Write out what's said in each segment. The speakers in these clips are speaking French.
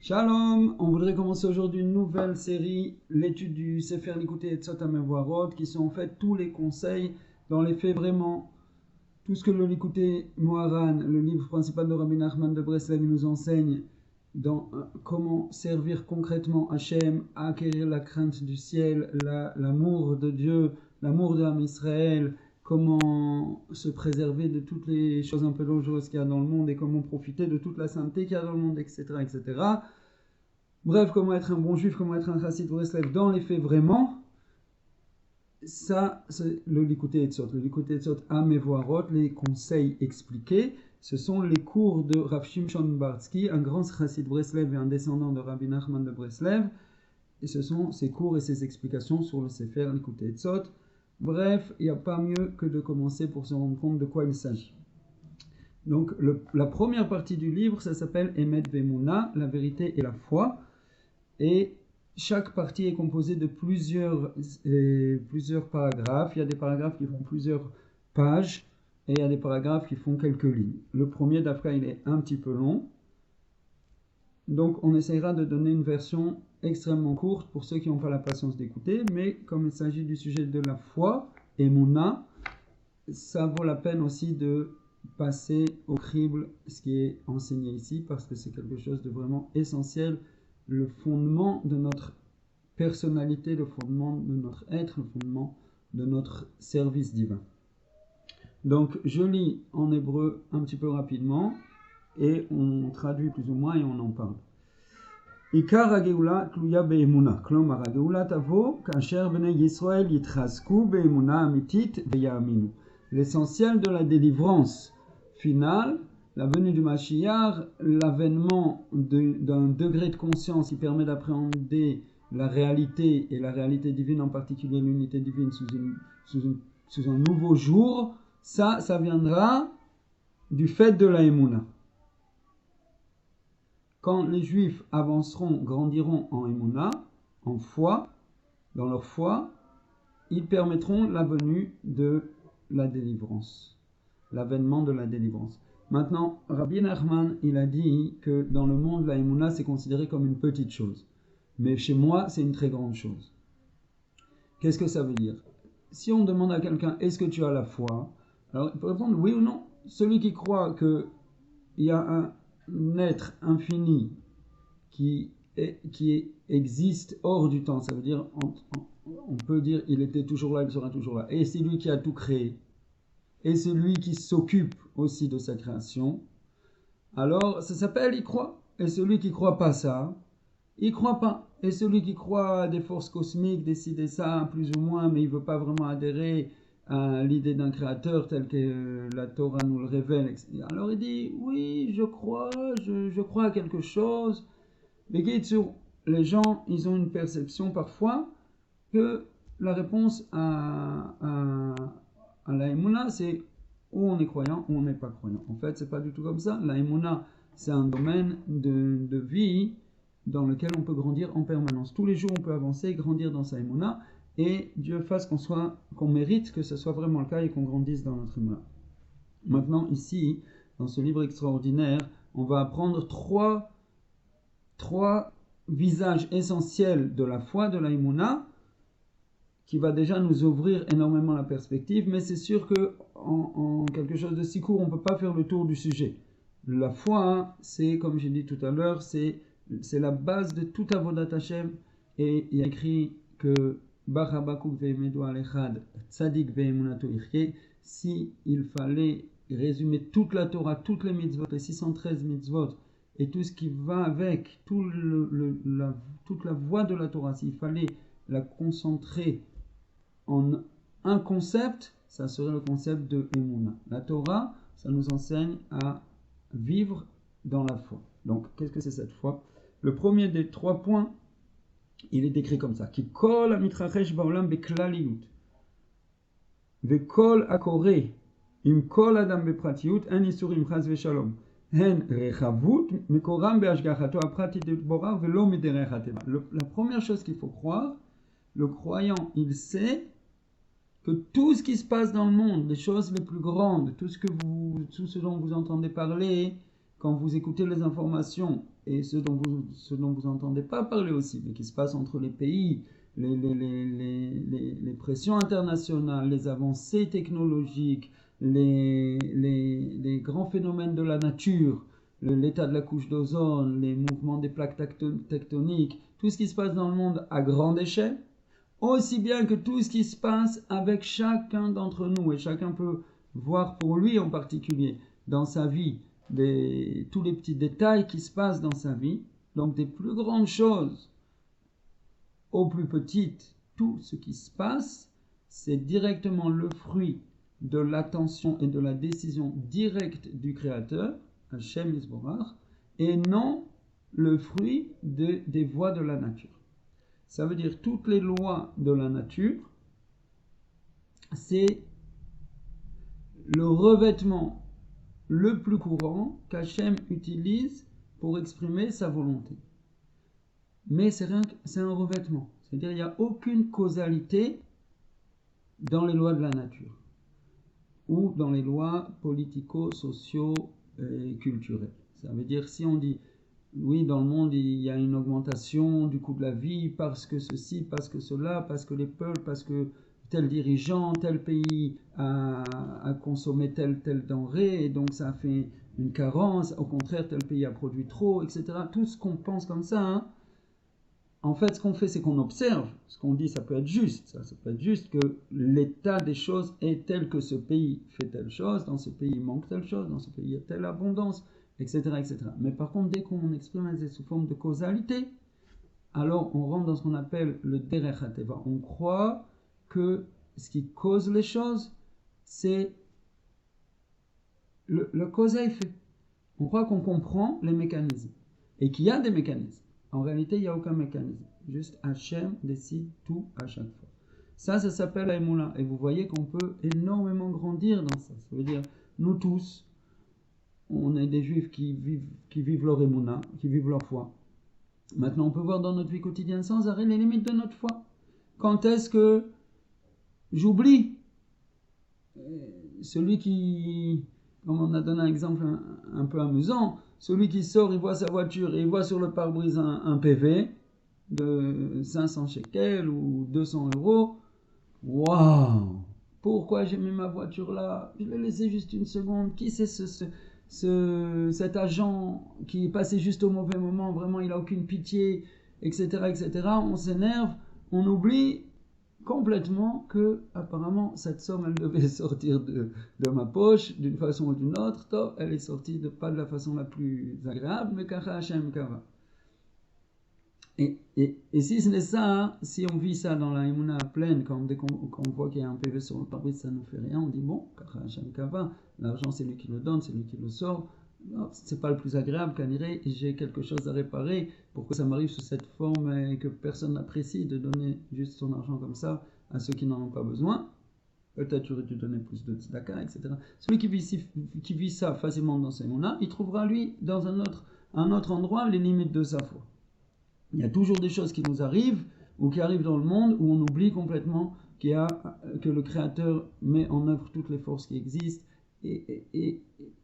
Shalom, on voudrait commencer aujourd'hui une nouvelle série, l'étude du Sefer Likutei Etzot HaMevorot, qui sont en fait tous les conseils, dans les faits vraiment, tout ce que le Likutei Moharan, le livre principal de Rabbi Nachman de Breslev, nous enseigne dans comment servir concrètement Hachem, à acquérir la crainte du ciel, l'amour de Dieu, l'amour de l'âme Israël, comment se préserver de toutes les choses un peu dangereuses qu'il y a dans le monde et comment profiter de toute la sainteté qu'il y a dans le monde, etc. etc. Bref, comment être un bon juif, comment être un chassid Breslev dans les faits vraiment. Ça, c'est le Likutei Etzot. Le Likutei Etzot HaMevorot, les conseils expliqués, ce sont les cours de Rav Shimshon Bartsky, un grand chassid Breslev et un descendant de Rabbi Nachman de Breslev. Et ce sont ses cours et ses explications sur le Sefer Likutei Etzot. Bref, il n'y a pas mieux que de commencer pour se rendre compte de quoi il s'agit. Donc, la première partie du livre, ça s'appelle Emet Ve'emuna, la vérité et la foi. Et chaque partie est composée de plusieurs paragraphes. Il y a des paragraphes qui font plusieurs pages et il y a des paragraphes qui font quelques lignes. Le premier, d'après, il est un petit peu long. Donc, on essaiera de donner une version extrêmement courte pour ceux qui n'ont pas la patience d'écouter. Mais comme il s'agit du sujet de la foi, Emouna, ça vaut la peine aussi de passer au crible ce qui est enseigné ici parce que c'est quelque chose de vraiment essentiel. Le fondement de notre personnalité, le fondement de notre être, le fondement de notre service divin. Donc, je lis en hébreu un petit peu rapidement et on traduit plus ou moins et on en parle. Ikar הגאולה תלויה באמונה, כלומר הגאולה תבוא כאשר בני ישראל יתחזקו באמונה אמיתית ויאמינו. L'essentiel de la délivrance finale, la venue du Mashiach, l'avènement d'un degré de conscience qui permet d'appréhender la réalité et la réalité divine, en particulier l'unité divine sous un nouveau jour, ça viendra du fait de la Emouna. Quand les Juifs avanceront, grandiront en Emouna, en foi, dans leur foi, ils permettront la venue de la délivrance, l'avènement de la délivrance. Maintenant, Rabbi Nachman, il a dit que dans le monde, la Emouna, c'est considéré comme une petite chose. Mais chez moi, c'est une très grande chose. Qu'est-ce que ça veut dire? Si on demande à quelqu'un, est-ce que tu as la foi? Alors, il peut répondre oui ou non. Celui qui croit qu'il y a un être infini qui existe hors du temps, ça veut dire, on peut dire, il était toujours là, il sera toujours là. Et c'est lui qui a tout créé. Et c'est lui qui s'occupe aussi de sa création. Alors, ça s'appelle, il croit. Et celui qui ne croit pas ça, il ne croit pas. Et celui qui croit à des forces cosmiques, décider ça plus ou moins, mais il ne veut pas vraiment adhérer à l'idée d'un créateur tel que la Torah nous le révèle, etc. Alors il dit, oui, je crois à quelque chose. Mais les gens, ils ont une perception parfois que la réponse à la Emouna, c'est ou on est croyant ou on n'est pas croyant. En fait, c'est pas du tout comme ça. La Emouna, c'est un domaine de vie dans lequel on peut grandir en permanence. Tous les jours, on peut avancer et grandir dans sa Emouna, et Dieu fasse qu'on mérite que ce soit vraiment le cas et qu'on grandisse dans notre Emouna. Maintenant, ici, dans ce livre extraordinaire, on va apprendre trois visages essentiels de la foi, de la Emouna, qui va déjà nous ouvrir énormément la perspective, mais c'est sûr que en quelque chose de si court, on ne peut pas faire le tour du sujet. La foi, c'est, comme j'ai dit tout à l'heure, c'est la base de tout avodat Hashem, et il y a écrit que si il fallait résumer toute la Torah, toutes les mitzvot, les 613 mitzvot, et tout ce qui va avec, toute la voie de la Torah, s'il fallait la concentrer en un concept, ça serait le concept de Emouna. La Torah, ça nous enseigne à vivre dans la foi. Donc, qu'est-ce que c'est cette foi? Le premier des 3 points, il est décrit comme ça. Ki kol hamitrachesh ba'olam beklaliyut, ve'kol hakore im kol adam bepratiyut, en isurim chas ve'shalom. Hen rechavut mekoram be'ashgachato apratit borah ve'lo miderech hateva. La première chose qu'il faut croire, le croyant, il sait que tout ce qui se passe dans le monde, les choses les plus grandes, tout ce dont vous entendez parler, quand vous écoutez les informations et ce dont vous n'entendez pas parler aussi, mais qui se passe entre les pays, les pressions internationales, les avancées technologiques, les grands phénomènes de la nature, l'état de la couche d'ozone, les mouvements des plaques tectoniques, tout ce qui se passe dans le monde à grande échelle, aussi bien que tout ce qui se passe avec chacun d'entre nous, et chacun peut voir pour lui en particulier dans sa vie tous les petits détails qui se passent dans sa vie, donc des plus grandes choses aux plus petites, tout ce qui se passe, c'est directement le fruit de l'attention et de la décision directe du Créateur, Hashem Yisborach, et non le fruit des voies de la nature. Ça veut dire toutes les lois de la nature, c'est le revêtement le plus courant qu'Hachem utilise pour exprimer sa volonté. Mais c'est un revêtement. C'est-à-dire qu'il n'y a aucune causalité dans les lois de la nature ou dans les lois politico-socio- et culturelles. Ça veut dire si on dit oui, dans le monde il y a une augmentation du coût de la vie parce que ceci, parce que cela, parce que les peuples, parce que tel dirigeant, tel pays a consommé telle denrée et donc ça a fait une carence, au contraire tel pays a produit trop, etc. Tout ce qu'on pense comme ça, hein. En fait, ce qu'on fait, c'est qu'on observe. Ce qu'on dit, ça peut être juste. Ça peut être juste que l'état des choses est tel que ce pays fait telle chose, dans ce pays il manque telle chose, dans ce pays il y a telle abondance, etc. etc. Mais par contre, dès qu'on exprime sous forme de causalité, alors on rentre dans ce qu'on appelle le derech hateva. On croit que ce qui cause les choses, c'est le cause à effet. On croit qu'on comprend les mécanismes et qu'il y a des mécanismes. En réalité, il n'y a aucun mécanisme. Juste Hachem décide tout à chaque fois. Ça s'appelle la Emouna. Et vous voyez qu'on peut énormément grandir dans ça. Ça veut dire, nous tous, on est des juifs qui vivent leur Emouna, qui vivent leur foi. Maintenant, on peut voir dans notre vie quotidienne sans arrêt les limites de notre foi. Quand est-ce que j'oublie celui qui, comme on a donné un exemple un peu amusant, celui qui sort, il voit sa voiture et il voit sur le pare-brise un PV de 500 shekels ou 200 euros. Waouh! Pourquoi j'ai mis ma voiture là? Je l'ai laissé juste une seconde. Qui c'est cet agent qui est passé juste au mauvais moment? Vraiment, il n'a aucune pitié, etc., etc. On s'énerve, on oublie complètement que apparemment cette somme elle devait sortir de ma poche d'une façon ou d'une autre. Top, elle est sortie pas de la façon la plus agréable, mais kacha Hashem kava. Et si ce n'est ça, hein, si on vit ça dans la Emouna pleine, dès qu'on voit qu'il y a un PV sur le pare-brise, ça ne nous fait rien, on dit bon, kacha Hashem kava, l'argent c'est lui qui le donne, c'est lui qui le sort. C'est pas le plus agréable qu'à dire j'ai quelque chose à réparer pour que ça m'arrive sous cette forme et que personne n'apprécie de donner juste son argent comme ça à ceux qui n'en ont pas besoin. Peut-être j'aurais dû donner plus de tzedaka, etc. Celui qui vit ça facilement dans ses mona, il trouvera lui dans un autre endroit les limites de sa foi. Il y a toujours des choses qui nous arrivent ou qui arrivent dans le monde où on oublie complètement que le Créateur met en œuvre toutes les forces qui existent et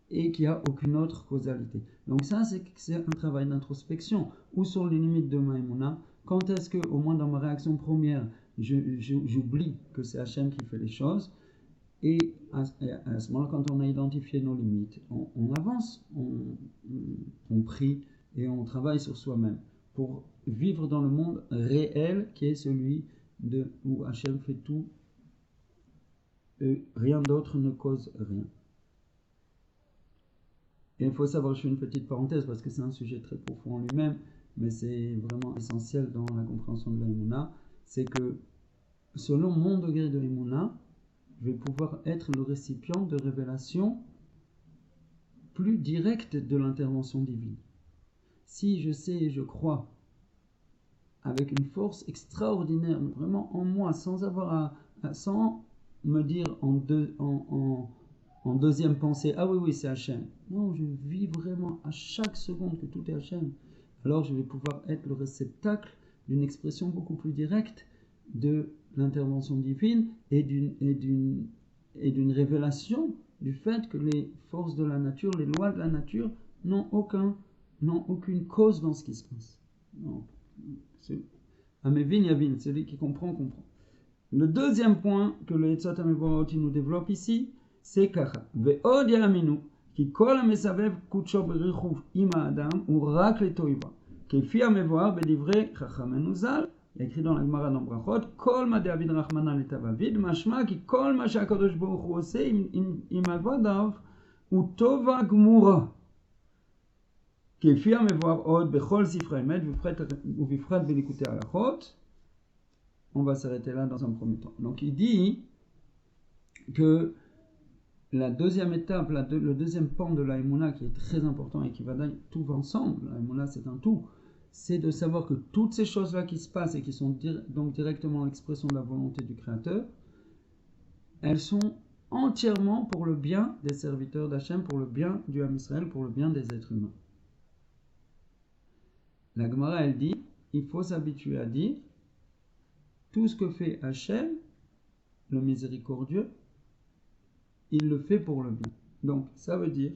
qu'il n'y a aucune autre causalité. Donc ça, c'est un travail d'introspection. Où sont les limites de ma Emouna? Quand est-ce que, au moins dans ma réaction première, j'oublie que c'est Hachem qui fait les choses? Et à ce moment-là, quand on a identifié nos limites, on avance, on prie et on travaille sur soi-même pour vivre dans le monde réel qui est celui où Hachem fait tout et rien d'autre ne cause rien. Et il faut savoir, je fais une petite parenthèse parce que c'est un sujet très profond en lui-même, mais c'est vraiment essentiel dans la compréhension de la Emouna, c'est que selon mon degré de Emouna, je vais pouvoir être le récipient de révélations plus directes de l'intervention divine. Si je sais et je crois avec une force extraordinaire, vraiment en moi, sans me dire en deuxième pensée, ah oui, c'est Hachem. Non, je vis vraiment à chaque seconde que tout est Hachem. Alors je vais pouvoir être le réceptacle d'une expression beaucoup plus directe de l'intervention divine et d'une révélation du fait que les forces de la nature, les lois de la nature n'ont aucune cause dans ce qui se passe. Amevin Yavin, celui qui comprend, comprend. Le deuxième point que le Yetzot Amevorot nous développe ici, c'est Kacha. Ve'od Yaminu, ki kol hamesavev kutsho berichuv ima adam, ou rak le toiva. Kefi Amevoar bedivre Chachamenu Zal, écrit dans la Gemara dans Brachot, kol ma de'avid rachmana letavavid, mashma ki kol ma she'akadosh baruch hu oseh im avadav, u tova gmura. Kefi Amevoar od bechol sifra emet, ובפרט בליקוטי הלכות. On va s'arrêter là dans un premier temps. Donc il dit que la deuxième étape, le deuxième pan de la Emouna qui est très important et qui va tout va ensemble, la Emouna c'est un tout, c'est de savoir que toutes ces choses-là qui se passent et qui sont donc directement l'expression de la volonté du Créateur, elles sont entièrement pour le bien des serviteurs d'Hachem, pour le bien du Ham Israël, pour le bien des êtres humains. La Gemara elle dit, il faut s'habituer à dire tout ce que fait Hachem, le miséricordieux, il le fait pour le bien. Donc, ça veut dire,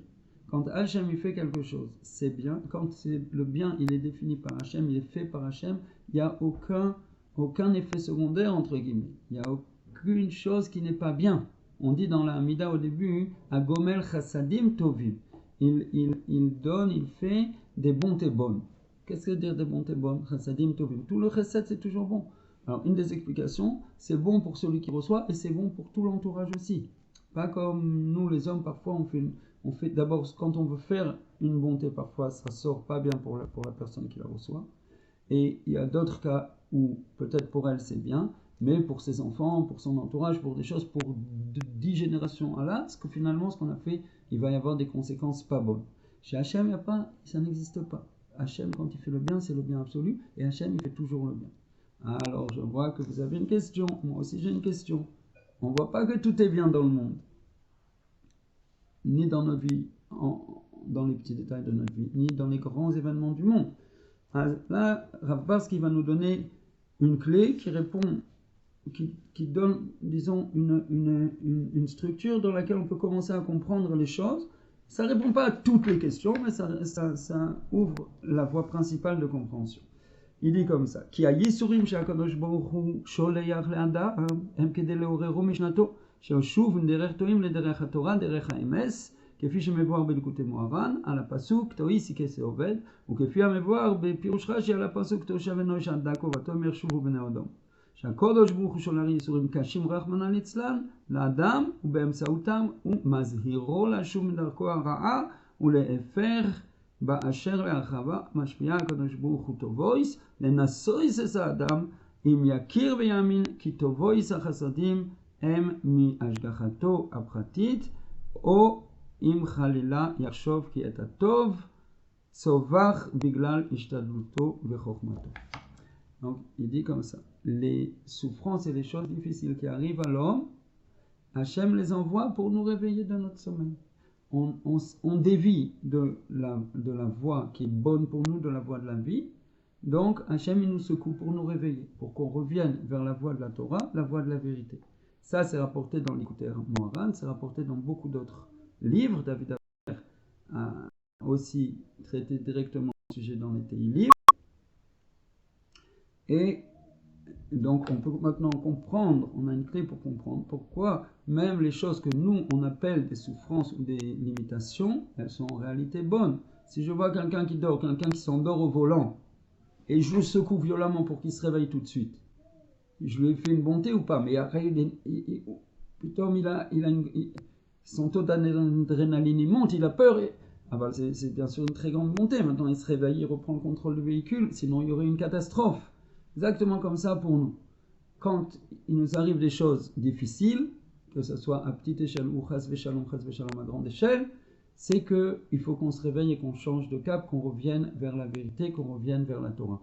quand Hachem il fait quelque chose, c'est bien. Quand le bien, il est défini par Hachem, il est fait par Hachem, il n'y a aucun effet secondaire, entre guillemets. Il n'y a aucune chose qui n'est pas bien. On dit dans la Hamida au début, Agomel chassadim tovim. Il donne, il fait des bontés bonnes. Qu'est-ce que veut dire des bontés bonnes? Chassadim tovim. Tout le chassid, c'est toujours bon. Alors, une des explications, c'est bon pour celui qui reçoit et c'est bon pour tout l'entourage aussi. Pas comme nous, les hommes, parfois, on fait d'abord, quand on veut faire une bonté, parfois, ça sort pas bien pour la personne qui la reçoit. Et il y a d'autres cas où, peut-être pour elle, c'est bien, mais pour ses enfants, pour son entourage, pour des choses, pour 10 générations à là, parce que finalement, ce qu'on a fait, il va y avoir des conséquences pas bonnes. Chez Hachem, il n'y a pas, ça n'existe pas. Hachem, quand il fait le bien, c'est le bien absolu, et Hachem, il fait toujours le bien. Alors, je vois que vous avez une question. Moi aussi, j'ai une question. On ne voit pas que tout est bien dans le monde. Ni dans notre vie, dans les petits détails de notre vie, ni dans les grands événements du monde. Alors là, Rav Barsky va nous donner une clé qui répond, qui donne, disons, une structure dans laquelle on peut commencer à comprendre les choses. Ça ne répond pas à toutes les questions, mais ça ouvre la voie principale de compréhension. Il dit comme ça, כי הייסורים שהקדוש ברוך הוא שולח לאדם הם כדי לעוררו משנתו, שישוב מדרך טועים לדרך התורה, דרך האמס, כפי שמבואר בליקוטי מוהר"ן, על הפסוק תוהי כסה עובד, וכפי המבואר בפירוש רש"י על הפסוק תושב אנוש עדה ותאמר שובו בני אדום. שהקדוש ברוך הוא שולח ייסורים קשים רחמנא ליצלן לאדם, ובאמצעותם הוא מזהירו לשוב מדרכו הרעה ולהפך באשר להרחבה משפיעה הקדוש ברוך הוא טובויס לנסויס את האדם אם יכיר ויאמין כי טובויס החסדים הם מהשגחתו הפרטית או אם חלילה יחשוב כי את הטוב צווח בגלל השתדלותו וחוכמתו. Donc il dit comme ça, les souffrances et les choses difficiles qui arrivent à l'homme, Hachem les envoie pour nous réveiller de notre sommeil. On dévie de la voie qui est bonne pour nous, de la voie de la vie. Donc Hachem il nous secoue pour nous réveiller, pour qu'on revienne vers la voie de la Torah, la voie de la vérité. Ça c'est rapporté dans l'Ikutei Moharan, c'est rapporté dans beaucoup d'autres livres. David Amer a aussi traité directement le sujet dans les Tehillim. Et donc on peut maintenant comprendre, on a une clé pour comprendre pourquoi même les choses que nous on appelle des souffrances ou des limitations, elles sont en réalité bonnes. Si je vois quelqu'un qui dort, quelqu'un qui s'endort au volant, et je le secoue violemment pour qu'il se réveille tout de suite, je lui ai fait une bonté ou pas? Mais après, plutôt son taux d'adrénaline il monte, il a peur. C'est bien sûr une très grande bonté. Maintenant il se réveille, il reprend le contrôle du véhicule, sinon il y aurait une catastrophe. Exactement comme ça pour nous. Quand il nous arrive des choses difficiles, que ce soit à petite échelle ou chas v'shalom à grande échelle, c'est qu'il faut qu'on se réveille et qu'on change de cap, qu'on revienne vers la vérité, qu'on revienne vers la Torah.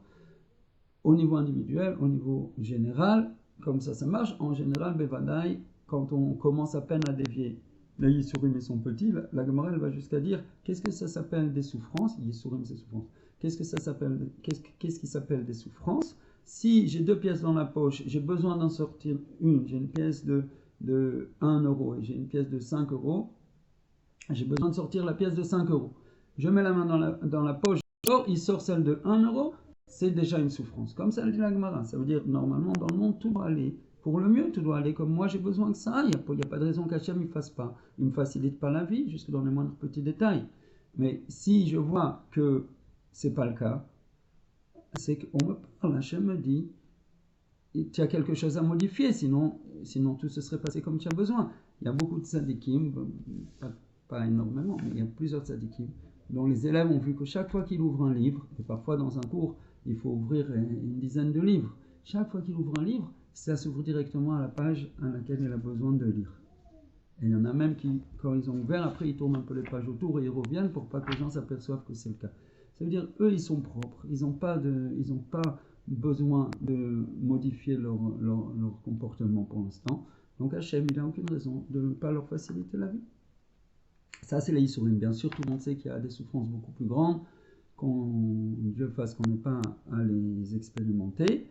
Au niveau individuel, au niveau général, comme ça marche. En général, Bevadaï, quand on commence à peine à dévier, les Yisurim ils sont petits, la Gemara elle va jusqu'à dire, qu'est-ce que ça s'appelle des souffrances? Yisurim c'est souffrance. Qu'est-ce qui s'appelle des souffrances? Si j'ai 2 pièces dans la poche, j'ai besoin d'en sortir une, j'ai une pièce de 1 euro et j'ai une pièce de 5 euros, j'ai besoin de sortir la pièce de 5 euros. je mets la main dans la poche, il sort celle de 1 euro, c'est déjà une souffrance. Comme ça le dit la Gemara. Ça veut dire, normalement, dans le monde, tout doit aller pour le mieux, tout doit aller comme moi, j'ai besoin que ça aille. Il n'y a pas de raison qu'Hachem ne fasse pas. Il ne me facilite pas la vie, jusque dans les moindres petits détails. Mais si je vois que ce n'est pas le cas, c'est qu'on me parle, Hachem me dit, tu as quelque chose à modifier, sinon tout se serait passé comme tu as besoin. Il y a beaucoup de tzadikim, pas énormément, mais il y a plusieurs tzadikim, dont les élèves ont vu que chaque fois qu'il ouvre un livre, et parfois dans un cours, il faut ouvrir une dizaine de livres, chaque fois qu'il ouvre un livre, ça s'ouvre directement à la page à laquelle il a besoin de lire. Et il y en a même qui, quand ils ont ouvert, après ils tournent un peu les pages autour et ils reviennent pour pas que les gens s'aperçoivent que c'est le cas. Ça veut dire, eux, ils sont propres, ils n'ont pas besoin de modifier leur comportement pour l'instant. Donc Hachem, il n'a aucune raison de ne pas leur faciliter la vie. Ça, c'est les Issourim. Bien sûr, tout le monde sait qu'il y a des souffrances beaucoup plus grandes, Dieu fasse qu'on n'ait pas à les expérimenter.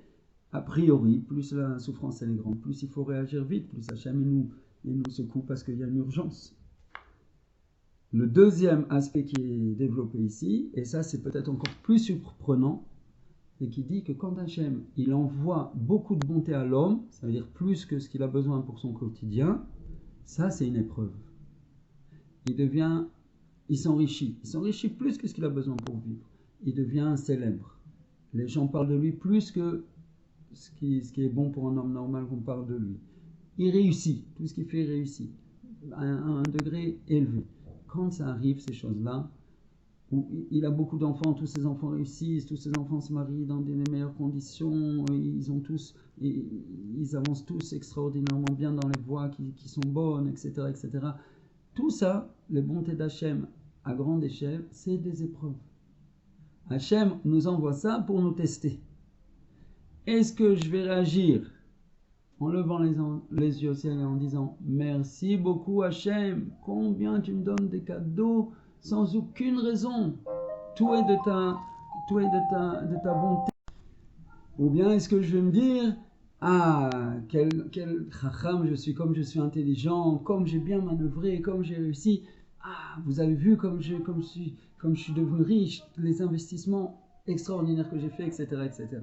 A priori, plus la souffrance elle est grande, plus il faut réagir vite, plus Hachem il nous secoue parce qu'il y a une urgence. Le deuxième aspect qui est développé ici, et ça c'est peut-être encore plus surprenant, et qui dit que quand Hachem il envoie beaucoup de bonté à l'homme, ça veut dire plus que ce qu'il a besoin pour son quotidien, ça c'est une épreuve. Il s'enrichit plus que ce qu'il a besoin pour vivre. Il devient célèbre. Les gens parlent de lui plus que ce qui est bon pour un homme normal qu'on parle de lui. Il réussit, tout ce qu'il fait réussit, à un degré élevé. Quand ça arrive, ces choses-là, où il a beaucoup d'enfants, tous ses enfants réussissent, tous ses enfants se marient dans des meilleures conditions, ils avancent tous extraordinairement bien dans les voies qui sont bonnes, etc., etc. Tout ça, les bontés d'Hachem à grande échelle, c'est des épreuves. Hachem nous envoie ça pour nous tester. Est-ce que je vais réagir en levant les yeux au ciel et en disant « Merci beaucoup Hachem, combien tu me donnes des cadeaux sans aucune raison, tout est de ta bonté ». Ou bien est-ce que je vais me dire « Ah, quel chacham je suis, comme je suis intelligent, comme j'ai bien manœuvré, comme j'ai réussi. Ah, vous avez vu comme je suis devenu riche, les investissements extraordinaires que j'ai fait, etc. etc. »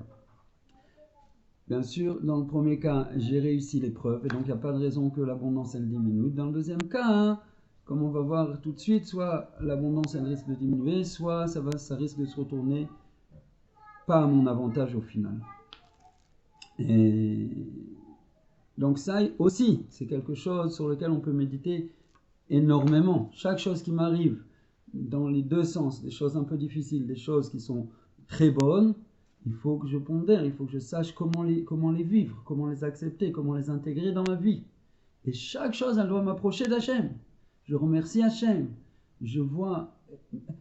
Bien sûr, dans le premier cas, j'ai réussi l'épreuve et donc il n'y a pas de raison que l'abondance elle diminue. Dans le deuxième cas, comme on va voir tout de suite, soit l'abondance elle risque de diminuer, soit ça risque de se retourner pas à mon avantage au final. Et donc ça aussi, c'est quelque chose sur lequel on peut méditer énormément. Chaque chose qui m'arrive dans les deux sens, des choses un peu difficiles, des choses qui sont très bonnes, il faut que je pondère, il faut que je sache comment les vivre, comment les accepter, comment les intégrer dans ma vie. Et chaque chose, elle doit m'approcher d'Hachem. Je remercie Hachem. Je vois,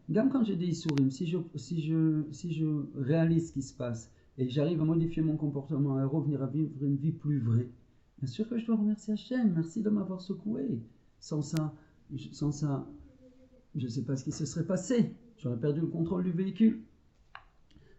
même quand j'ai des Issourim, si je réalise ce qui se passe et que j'arrive à modifier mon comportement, à revenir à vivre une vie plus vraie, bien sûr que je dois remercier Hachem. Merci de m'avoir secoué. Sans ça, je ne sais pas ce qui se serait passé. J'aurais perdu le contrôle du véhicule.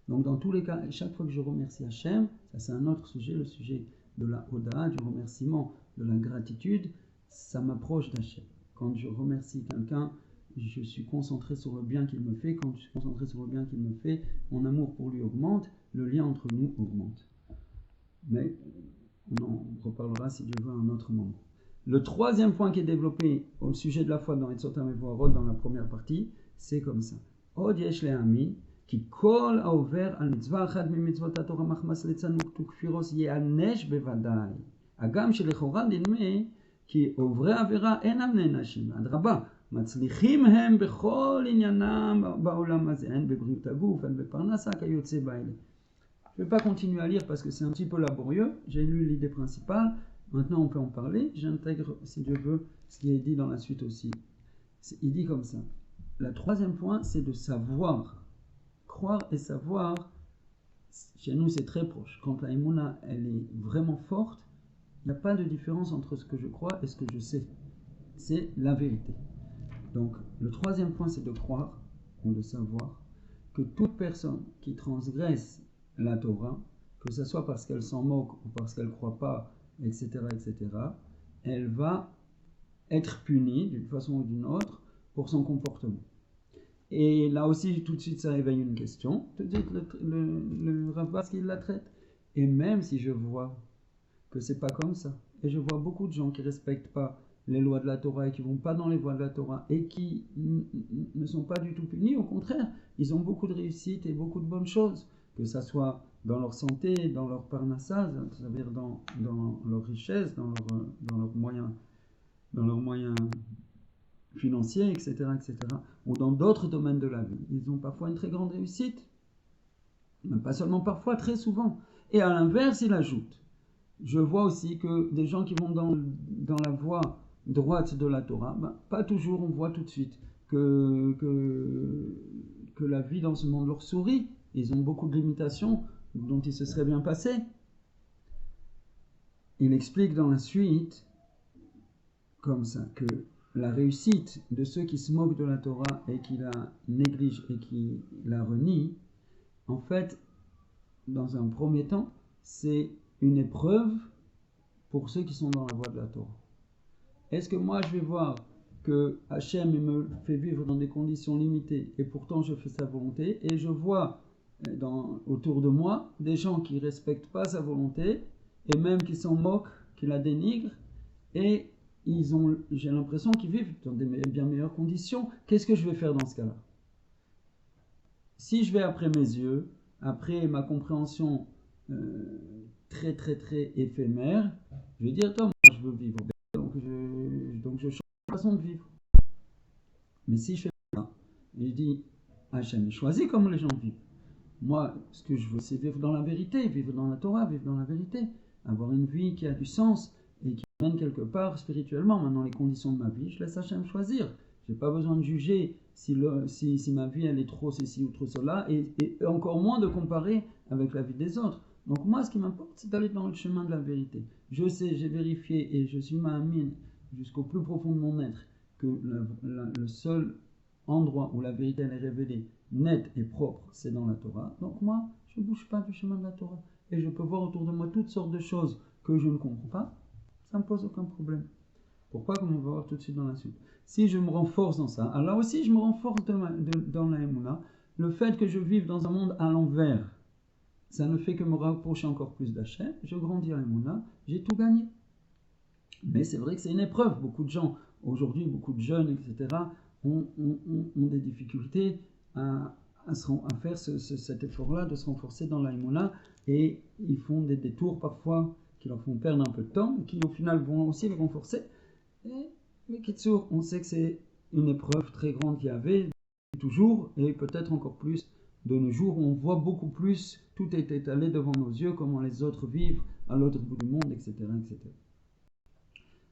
Donc dans tous les cas, chaque fois que je remercie Hachem, ça c'est un autre sujet, le sujet de la Hoda, du remerciement, de la gratitude, ça m'approche d'Hachem. Quand je remercie quelqu'un, je suis concentré sur le bien qu'il me fait. Quand je suis concentré sur le bien qu'il me fait, mon amour pour lui augmente, le lien entre nous augmente. Mais on en reparlera si Dieu veut à un autre moment. Le troisième point qui est développé au sujet de la foi dans Etzot HaMevorot dans la première partie, c'est comme ça. Od yesh le'amin כי כל העובר על מצווה אחת ממצוות התורה מחמס לצנות וכפירוס ייענש בוודאי. הגם שלכאורה נדמה כי עוברי עבירה אינם נענשים, אדרבה, מצליחים הם בכל עניינם בעולם הזה, הן בבריאות הגוף, הן בפרנסה כיוצא באלה. Je ne vais pas continuer à lire parce que c'est un petit peu laborieux, j'ai lu l'idée principale, maintenant on peut en parler, j'intègre si Dieu veut ce qui est dit dans la suite aussi. Il dit comme ça, le troisième point c'est de savoir. Croire et savoir, chez nous c'est très proche. Quand la Emouna elle est vraiment forte, il n'y a pas de différence entre ce que je crois et ce que je sais. C'est la vérité. Donc le troisième point c'est de croire ou de savoir que toute personne qui transgresse la Torah, que ce soit parce qu'elle s'en moque ou parce qu'elle ne croit pas, etc., etc., elle va être punie d'une façon ou d'une autre pour son comportement. Et là aussi, tout de suite, ça éveille une question. Tout de suite, le Rav Barsky la traite. Et même si je vois que c'est pas comme ça, et je vois beaucoup de gens qui respectent pas les lois de la Torah et qui vont pas dans les voies de la Torah et qui ne sont pas du tout punis, au contraire, ils ont beaucoup de réussite et beaucoup de bonnes choses, que ça soit dans leur santé, dans leur parnassage, c'est-à-dire dans leur richesse, dans leurs moyens financiers, etc., etc., ou dans d'autres domaines de la vie. Ils ont parfois une très grande réussite, mais pas seulement parfois, très souvent. Et à l'inverse, il ajoute, je vois aussi que des gens qui vont dans la voie droite de la Torah, ben, pas toujours on voit tout de suite que la vie dans ce monde leur sourit. Ils ont beaucoup de limitations dont il se serait bien passé. Il explique dans la suite, comme ça, que la réussite de ceux qui se moquent de la Torah et qui la négligent et qui la renient, en fait, dans un premier temps, c'est une épreuve pour ceux qui sont dans la voie de la Torah. Est-ce que moi je vais voir que Hachem me fait vivre dans des conditions limitées et pourtant je fais sa volonté, et je vois autour de moi des gens qui ne respectent pas sa volonté et même qui s'en moquent, qui la dénigrent, et j'ai l'impression qu'ils vivent dans des bien meilleures conditions. Qu'est-ce que je vais faire dans ce cas-là? Si je vais après mes yeux, après ma compréhension très très très éphémère, je vais dire, attends, moi je veux vivre, donc je change de façon de vivre. Mais si je fais ça, et je dis, Hachem choisit comment les gens vivent. Moi, ce que je veux, c'est vivre dans la vérité, vivre dans la Torah, vivre dans la vérité, avoir une vie qui a du sens et qui mène quelque part spirituellement. Maintenant, les conditions de ma vie, je laisse Hachem choisir. Je n'ai pas besoin de juger si ma vie elle est trop ceci ou trop cela, et encore moins de comparer avec la vie des autres. Donc moi, ce qui m'importe, c'est d'aller dans le chemin de la vérité. Je sais, j'ai vérifié et je suis ma'amine jusqu'au plus profond de mon être que le seul endroit où la vérité elle est révélée, nette et propre, c'est dans la Torah. Donc moi, je ne bouge pas du chemin de la Torah. Et je peux voir autour de moi toutes sortes de choses que je ne comprends pas. Ça ne me pose aucun problème. Pourquoi? Comme on va voir tout de suite dans la suite. Si je me renforce dans ça, alors aussi je me renforce dans la Emouna. Le fait que je vive dans un monde à l'envers, ça ne fait que me rapprocher encore plus d'Hachem. Je grandis à Emouna, j'ai tout gagné. Mais c'est vrai que c'est une épreuve. Beaucoup de gens, aujourd'hui, beaucoup de jeunes, etc., ont des difficultés à faire cet effort-là, de se renforcer dans l'aïmouna, et ils font des détours parfois qui leur font perdre un peu de temps, et qui au final vont aussi le renforcer. Mais Kitsour, on sait que c'est une épreuve très grande qu'il y avait, toujours, et peut-être encore plus de nos jours, où on voit beaucoup plus, tout est étalé devant nos yeux, comment les autres vivent à l'autre bout du monde, etc., etc.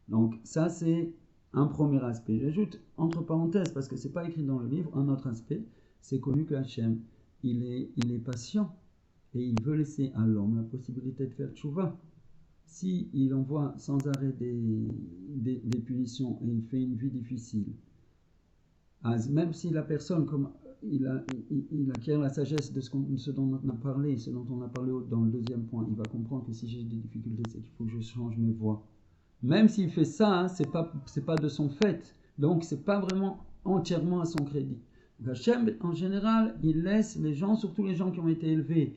Donc ça c'est un premier aspect. J'ajoute entre parenthèses, parce que ce n'est pas écrit dans le livre, un autre aspect, c'est connu que Hachem, il est patient et il veut laisser à l'homme la possibilité de faire tchouva. Si il envoie sans arrêt des punitions et il fait une vie difficile, même si la personne, comme il acquiert la sagesse de ce dont on a parlé, ce dont on a parlé dans le deuxième point, il va comprendre que si j'ai des difficultés, c'est qu'il faut que je change mes voies. Même s'il fait ça, c'est pas de son fait. Donc, c'est pas vraiment entièrement à son crédit. Hachem, en général, il laisse les gens, surtout les gens qui ont été élevés,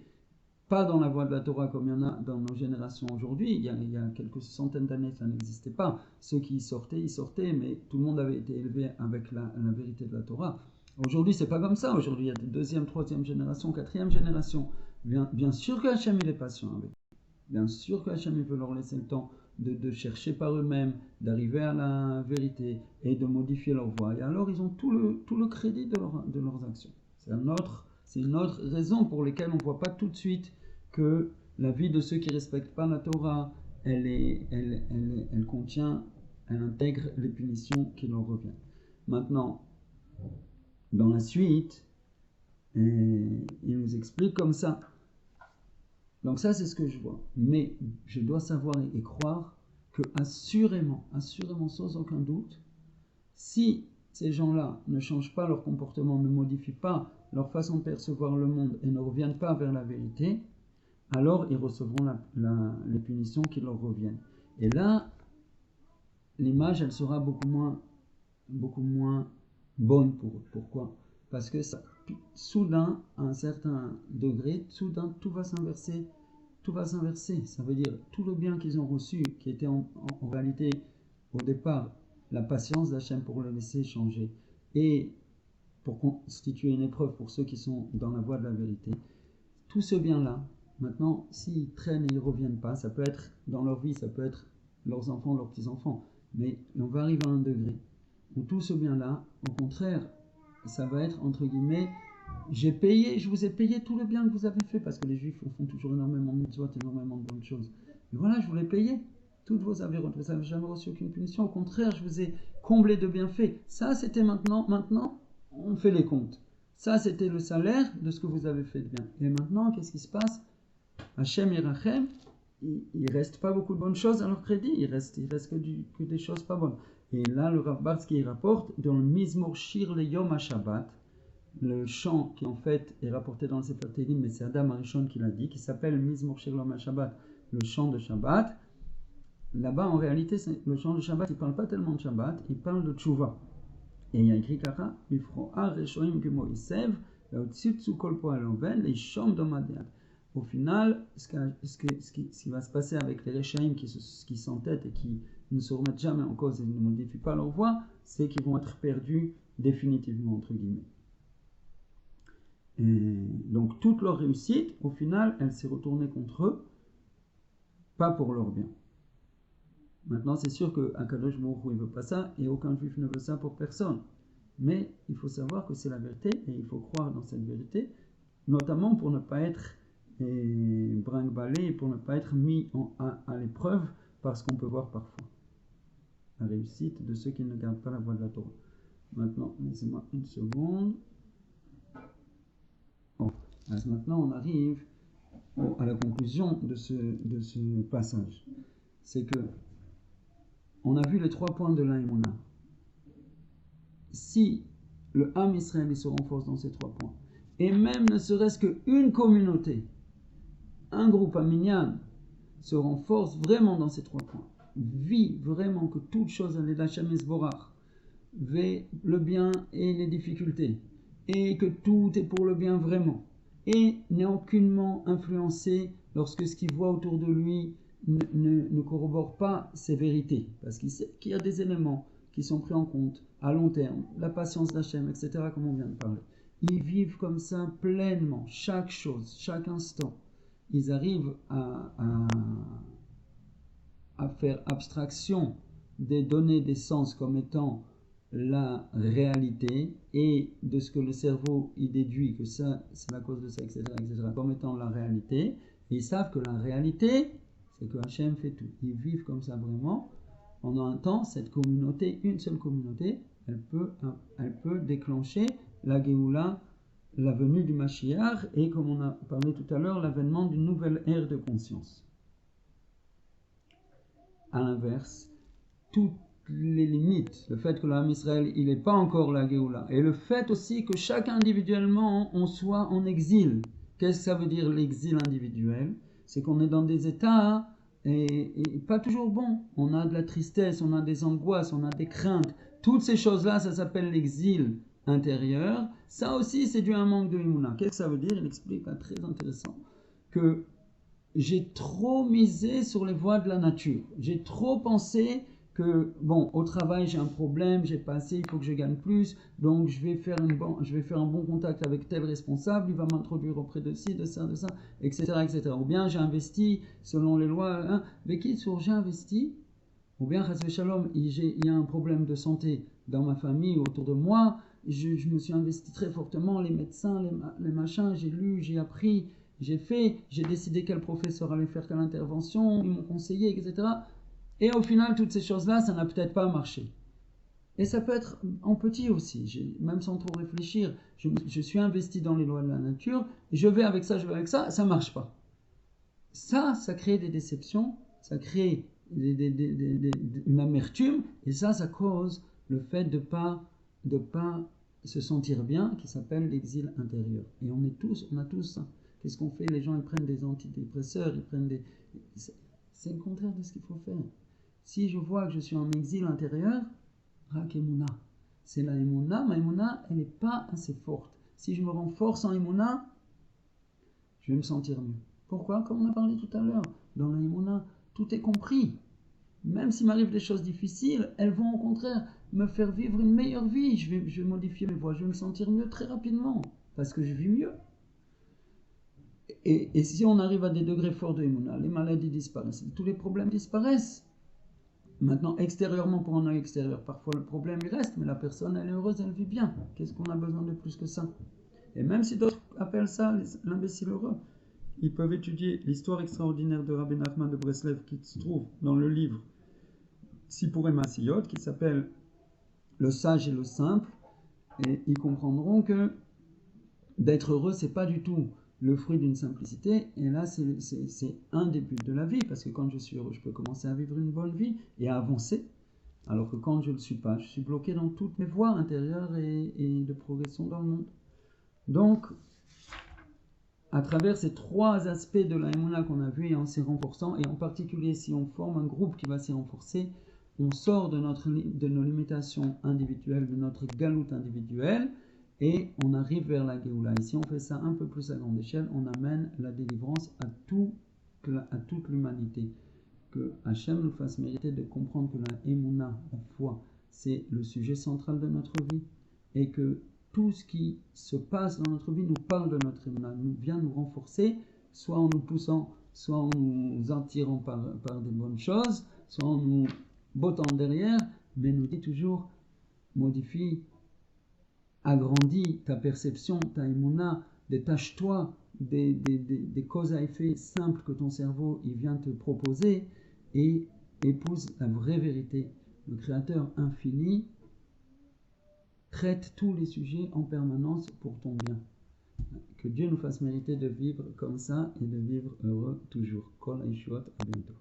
pas dans la voie de la Torah comme il y en a dans nos générations aujourd'hui. Il y a quelques centaines d'années, ça n'existait pas. Ceux qui sortaient, mais tout le monde avait été élevé avec la vérité de la Torah. Aujourd'hui, c'est pas comme ça. Aujourd'hui, il y a des deuxième, troisième génération, quatrième génération. Bien sûr que Hachem, il est patient avec eux. Bien sûr que Hachem, il veut leur laisser le temps de chercher par eux-mêmes, d'arriver à la vérité et de modifier leur voie. Et alors, ils ont tout le crédit de leurs actions. C'est une autre raison pour laquelle on ne voit pas tout de suite que la vie de ceux qui ne respectent pas la Torah, elle intègre les punitions qui leur reviennent. Maintenant, dans la suite, il nous explique comme ça. Donc ça, c'est ce que je vois. Mais je dois savoir et croire que assurément, sans aucun doute, si ces gens-là ne changent pas leur comportement, ne modifient pas leur façon de percevoir le monde et ne reviennent pas vers la vérité, alors ils recevront les punitions qui leur reviennent. Et là, l'image, elle sera beaucoup moins bonne pour eux. Pourquoi? parce que soudain, à un certain degré, soudain, tout va s'inverser. Tout va s'inverser. Ça veut dire tout le bien qu'ils ont reçu, qui était en réalité, au départ, la patience d'Hachem pour le laisser changer, et pour constituer une épreuve pour ceux qui sont dans la voie de la vérité. Tout ce bien-là, maintenant, s'ils traînent et ils ne reviennent pas, ça peut être dans leur vie, ça peut être leurs enfants, leurs petits-enfants, mais on va arriver à un degré où tout ce bien-là, au contraire, ça va être, entre guillemets, je vous ai payé tout le bien que vous avez fait, parce que les Juifs font toujours énormément de mitzvot, énormément de bonnes choses. Et voilà, je vous l'ai payé, toutes vos avérotes, vous n'avez jamais reçu aucune punition, au contraire, je vous ai comblé de bienfaits. Ça, c'était maintenant, on fait les comptes. Ça, c'était le salaire de ce que vous avez fait de bien. Et maintenant, qu'est-ce qui se passe? Hachem Yerachem, il ne reste pas beaucoup de bonnes choses à leur crédit, il reste que des choses pas bonnes. Et là, le Rav Barsky rapporte dans le Mizmor Shir le Yom HaShabbat, le chant qui en fait est rapporté dans le Sefer Tehillim, mais c'est Adam Arishon qui l'a dit, qui s'appelle Mizmor Shir le Yom HaShabbat, le chant de Shabbat. Là-bas, en réalité, le chant de Shabbat, il ne parle pas tellement de Shabbat, il parle de Tshuva. Et il y a écrit Kara, au final, ce qui va se passer avec les Reshaim qui s'entêtent et qui ne se remettent jamais en cause et ne modifient pas leur voix, c'est qu'ils vont être perdus définitivement, entre guillemets. Et donc toute leur réussite, au final, elle s'est retournée contre eux, pas pour leur bien. Maintenant, c'est sûr qu'Akadosh Baruch Hu ne veut pas ça, et aucun juif ne veut ça pour personne. Mais il faut savoir que c'est la vérité, et il faut croire dans cette vérité, notamment pour ne pas être brinque-ballé, pour ne pas être mis à l'épreuve par ce qu'on peut voir parfois. La réussite de ceux qui ne gardent pas la voie de la Torah. Maintenant, laissez-moi une seconde. Bon, alors maintenant on arrive à la conclusion de ce passage. C'est que on a vu les 3 points de l'Aïmouna. Si le Ham Israël se renforce dans ces 3 points, et même ne serait-ce qu'une communauté, un groupe Aminyan, se renforce vraiment dans ces 3 points, vit vraiment que toute chose est d'Hachem Esborach, le bien et les difficultés, et que tout est pour le bien vraiment, et n'est aucunement influencé lorsque ce qu'il voit autour de lui ne corrobore pas ses vérités, parce qu'il sait qu'il y a des éléments qui sont pris en compte à long terme, la patience d'Hachem, etc., comme on vient de parler. Ils vivent comme ça pleinement, chaque chose, chaque instant. Ils arrivent à faire abstraction des données des sens comme étant la réalité, et de ce que le cerveau y déduit que ça, c'est la cause de ça, etc., comme étant la réalité. Et ils savent que la réalité, c'est que Hachem fait tout. Ils vivent comme ça vraiment. Pendant un temps, cette communauté, une seule communauté, elle peut déclencher la Géoula, la venue du Mashiach, et comme on a parlé tout à l'heure, l'avènement d'une nouvelle ère de conscience. À l'inverse, toutes les limites, le fait que l'âme Israël, il n'est pas encore la Géoula, et le fait aussi que chacun individuellement, on soit en exil. Qu'est-ce que ça veut dire l'exil individuel? C'est qu'on est dans des états et pas toujours bons. On a de la tristesse, on a des angoisses, on a des craintes. Toutes ces choses-là, ça s'appelle l'exil intérieur. Ça aussi, c'est dû à un manque de Imuna. Qu'est-ce que ça veut dire? Il explique, très intéressant, que j'ai trop misé sur les voies de la nature. J'ai trop pensé que, bon, au travail, j'ai un problème, j'ai pas assez, il faut que je gagne plus, donc je vais faire un bon contact avec tel responsable, il va m'introduire auprès de ci, de ça, etc., etc. Ou bien j'ai investi selon les lois, avec qui j'ai investi, ou bien, Chas Shalom, il y a un problème de santé dans ma famille, autour de moi, je me suis investi très fortement, les médecins, les machins, j'ai lu, j'ai appris, j'ai décidé quel professeur allait faire quelle intervention, ils m'ont conseillé, etc. Et au final, toutes ces choses-là, ça n'a peut-être pas marché. Et ça peut être en petit aussi, même sans trop réfléchir. Je suis investi dans les lois de la nature, et je vais avec ça, ça ne marche pas. Ça crée des déceptions, ça crée une amertume, et ça cause le fait de pas se sentir bien, qui s'appelle l'exil intérieur. Et on a tous ça. Qu'est-ce qu'on fait? Les gens, ils prennent des antidépresseurs, c'est le contraire de ce qu'il faut faire. Si je vois que je suis en exil intérieur, Rak Emouna, c'est la Emouna. Ma Emouna, elle n'est pas assez forte. Si je me renforce en Emouna, je vais me sentir mieux. Pourquoi? Comme on a parlé tout à l'heure, dans la Emouna, tout est compris. Même s'il m'arrive des choses difficiles, elles vont au contraire me faire vivre une meilleure vie. Je vais modifier mes voies, je vais me sentir mieux très rapidement, parce que je vis mieux. Et si on arrive à des degrés forts de Emouna, les maladies disparaissent, tous les problèmes disparaissent. Maintenant, extérieurement, pour un œil extérieur, parfois le problème il reste, mais la personne elle est heureuse, elle vit bien. Qu'est-ce qu'on a besoin de plus que ça? Et même si d'autres appellent ça l'imbécile heureux, ils peuvent étudier l'histoire extraordinaire de Rabbi Nachman de Breslev qui se trouve dans le livre Sipurei Masiyot, qui s'appelle Le sage et le simple, et ils comprendront que d'être heureux, c'est pas du tout le fruit d'une simplicité, et là c'est un des buts de la vie, parce que quand je suis heureux, je peux commencer à vivre une bonne vie et à avancer, alors que quand je ne le suis pas, je suis bloqué dans toutes mes voies intérieures et de progression dans le monde. Donc, à travers ces trois aspects de la Emouna qu'on a vu et en s'y renforçant, et en particulier si on forme un groupe qui va s'y renforcer, on sort de nos limitations individuelles, de notre galoute individuelle, et on arrive vers la Géoula. Et si on fait ça un peu plus à grande échelle, on amène la délivrance à toute l'humanité. Que Hachem nous fasse mériter de comprendre que la Emouna, la foi, c'est le sujet central de notre vie, et que tout ce qui se passe dans notre vie nous parle de notre Emouna, vient nous renforcer, soit en nous poussant, soit en nous attirant par des bonnes choses, soit en nous bottant derrière, mais nous dit toujours, modifie, agrandis ta perception, ta Emouna, détache-toi des causes à effet simples que ton cerveau il vient te proposer et épouse la vraie vérité. Le Créateur infini traite tous les sujets en permanence pour ton bien. Que Dieu nous fasse mériter de vivre comme ça et de vivre heureux toujours. Kol Haishuot, à bientôt.